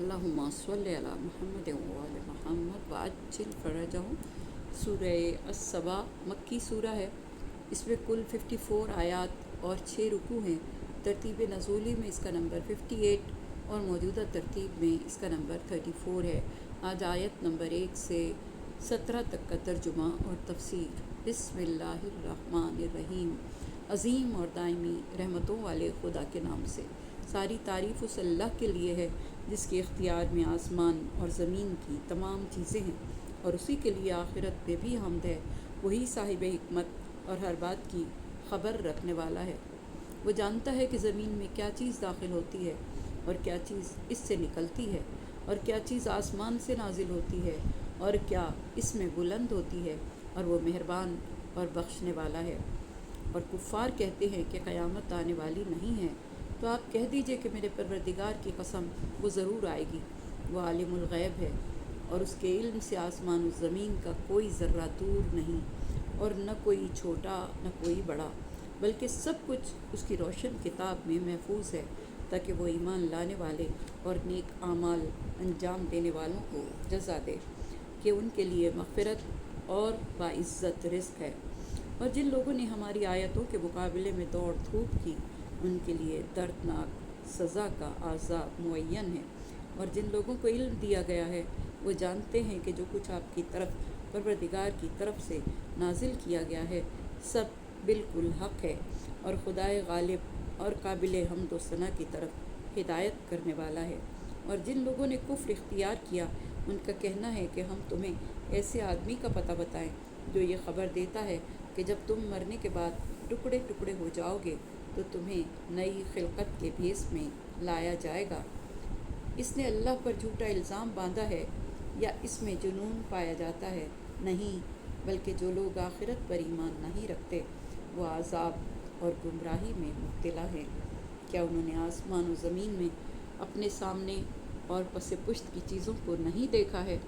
अल्लाहुम्मा सल्लि अला मुहम्मद व आले मुहम्मद वअज्जिल फ़रजहु। सूरह अस-सबा मक्की सूरा है। इसमें कुल 54 आयात और 6 रुकू हैं। तरतीब नज़ूली में इसका नंबर 58 और मौजूदा तरतीब में इसका नंबर 34 है। आज आयत नंबर 1 से 17 तक का तर्जुमा और तफसीर। बिस्मिल्लाहिर्रहमानिर्रहीम। अज़ीम और दायमी रहमतों वाले खुदा के नाम से। सारी तारीफ़ उस अल्लाह के लिए है जिसके इख्तियार में आसमान और ज़मीन की तमाम चीज़ें हैं, और उसी के लिए आखिरत में भी हम्द है। वही साहिब हिकमत और हर बात की ख़बर रखने वाला है। वो जानता है कि ज़मीन में क्या चीज़ दाखिल होती है और क्या चीज़ इससे निकलती है, और क्या चीज़ आसमान से नाजिल होती है और क्या इसमें बुलंद होती है, और वो मेहरबान और बख्शने वाला है। और कुफ़ार कहते हैं कि क़यामत आने वाली नहीं है, तो आप कह दीजिए कि मेरे परवरदिगार की कसम, वो ज़रूर आएगी। वो आलिमुल ग़ैब है, और उसके इल्म से आसमान और ज़मीन का कोई ज़र्रा दूर नहीं, और न कोई छोटा न कोई बड़ा, बल्कि सब कुछ उसकी रोशन किताब में महफूज है, ताकि वो ईमान लाने वाले और नेक आमाल अंजाम देने वालों को जज़ा दे कि उनके लिए मग़फ़िरत और बाइज़्ज़त रिज़्क़ है। और जिन लोगों ने हमारी आयतों के मुकाबले में दौड़ धूप की, उनके लिए दर्दनाक सज़ा का आज़ाब मुअय्यन है। और जिन लोगों को इल्म दिया गया है, वो जानते हैं कि जो कुछ आपकी तरफ परवरदिगार की तरफ से नाजिल किया गया है, सब बिल्कुल हक़ है, और खुदाए गालिब और काबिल हम्द व सना की तरफ हिदायत करने वाला है। और जिन लोगों ने कुफ्र इख्तियार किया, उनका कहना है कि हम तुम्हें ऐसे आदमी का पता बताएं जो ये ख़बर देता है कि जब तुम मरने के बाद टुकड़े टुकड़े हो जाओगे तो तुम्हें नई खिलकत के भेस में लाया जाएगा। इसने अल्लाह पर झूठा इल्ज़ाम बांधा है, या इसमें जुनून पाया जाता है? नहीं, बल्कि जो लोग आखिरत पर ईमान नहीं रखते, वो आज़ाब और गुमराही में मुब्तला हैं। क्या उन्होंने आसमान और ज़मीन में अपने सामने और पसे पुश्त की चीज़ों को नहीं देखा है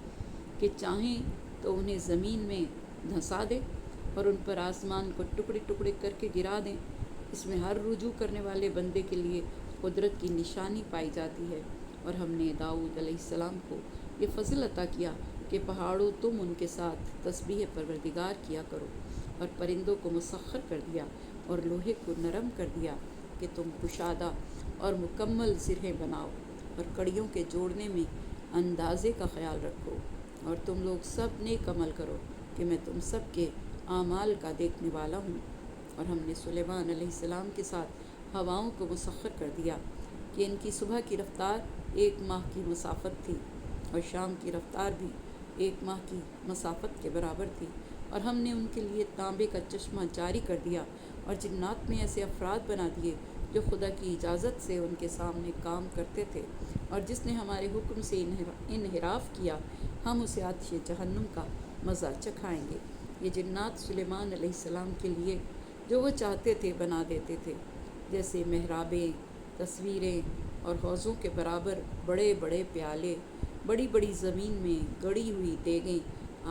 कि चाहें तो उन्हें ज़मीन में धंसा दें और उन पर आसमान को टुकड़े टुकड़े करके गिरा दें। इसमें हर रुजू करने वाले बंदे के लिए कुदरत की निशानी पाई जाती है। और हमने दाऊद अलैहिस्सलाम को ये फ़ज़ल अता किया कि पहाड़ों तुम उनके साथ तस्बीह परवरदिगार किया करो, और परिंदों को मुसख्खर कर दिया, और लोहे को नरम कर दिया कि तुम कुशादा और मुकम्मल सिरहें बनाओ, और कड़ियों के जोड़ने में अंदाज़े का ख्याल रखो, और तुम लोग सब नेक अमल करो कि मैं तुम सब के आमाल का देखने वाला हूँ। और हमने सुलेमान अलैहिस्सलाम के साथ हवाओं को मुसख्खर कर दिया कि इनकी सुबह की रफ़्तार 1 माह की मसाफ़त थी, और शाम की रफ़्तार भी 1 माह की मसाफ़त के बराबर थी। और हमने उनके लिए तांबे का चश्मा जारी कर दिया, और जिन्नात में ऐसे अफराद बना दिए जो खुदा की इजाज़त से उनके सामने काम करते थे, और जिसने हमारे हुक्म से इन्हिराफ़ किया, हम उसे आतिश जहन्नुम का मज़ा चखाएँगे। ये जिन्नात सुलेमान अलैहिस्सलाम के लिए जो वो चाहते थे बना देते थे, जैसे महराबें, तस्वीरें और हौज़ों के बराबर बड़े बड़े प्याले, बड़ी बड़ी ज़मीन में गड़ी हुई देगें।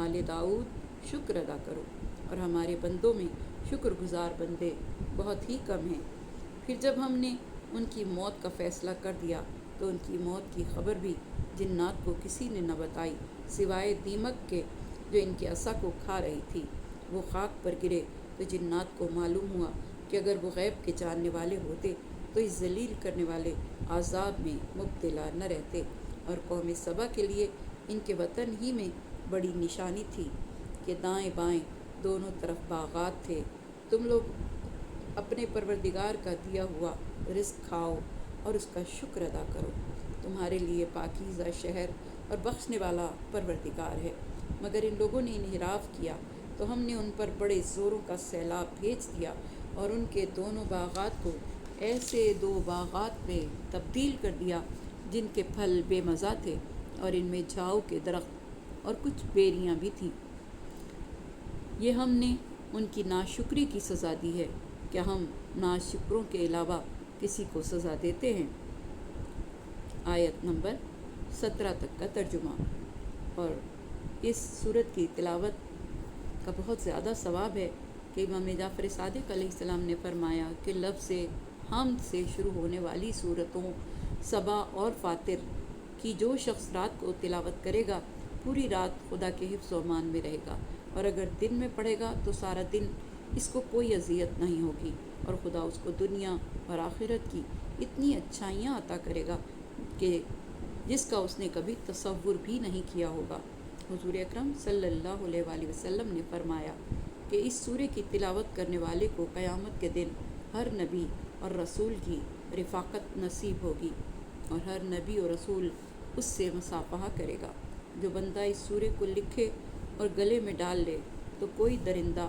आले दाऊद, शुक्र अदा करो, और हमारे बंदों में शुक्रगुज़ार बंदे बहुत ही कम हैं। फिर जब हमने उनकी मौत का फ़ैसला कर दिया, तो उनकी मौत की ख़बर भी जिन्नात को किसी ने न बताई, सिवाय दीमक के जो इनके असा को खा रही थी। वो खाक पर गिरे तो जिन्नात को मालूम हुआ कि अगर वो गैब के जानने वाले होते तो इस जलील करने वाले आज़ाब में मुब्तला न रहते। और कौम सबा के लिए इनके वतन ही में बड़ी निशानी थी कि दाएं बाएं दोनों तरफ बागात थे। तुम लोग अपने परवरदिगार का दिया हुआ रिज़्क़ खाओ और उसका शुक्र अदा करो। तुम्हारे लिए पाकीज़ा शहर और बख्शने वाला परवरदिगार है। मगर इन लोगों ने इन्हिराफ़ किया, तो हमने उन पर बड़े ज़ोरों का सैलाब भेज दिया, और उनके दोनों बागात को ऐसे 2 बागात में तब्दील कर दिया जिनके फल बेमज़ा थे, और इनमें झाऊ के दरख्त और कुछ बेरियां भी थीं। ये हमने उनकी नाशुक्री की सज़ा दी है। क्या हम नाशुक्रों के अलावा किसी को सज़ा देते हैं? आयत नंबर 17 तक का तर्जुमा। और इस सूरत की तिलावत का बहुत ज़्यादा सवाब है कि इमाम जाफ़र सादिक़ अलैहिस्सलाम ने फरमाया कि लफ्ज़ हमद से शुरू होने वाली सूरतों सबा और फ़ातिर کہ جو شخص رات کو تلاوت کرے گا پوری رات خدا کے حفظ و امان میں رہے گا، اور اگر دن میں پڑھے گا تو سارا دن اس کو کوئی اذیت نہیں ہوگی، اور خدا اس کو دنیا اور آخرت کی اتنی اچھائیاں عطا کرے گا کہ جس کا اس نے کبھی تصور بھی نہیں کیا ہوگا۔ حضور اکرم صلی اللہ علیہ وآلہ وسلم نے فرمایا کہ اس سورے کی تلاوت کرنے والے کو قیامت کے دن ہر نبی اور رسول کی رفاقت نصیب ہوگی، اور ہر نبی اور رسول اس سے مصافحہ کرے گا۔ جو بندہ اس سورے کو لکھے اور گلے میں ڈال لے تو کوئی درندہ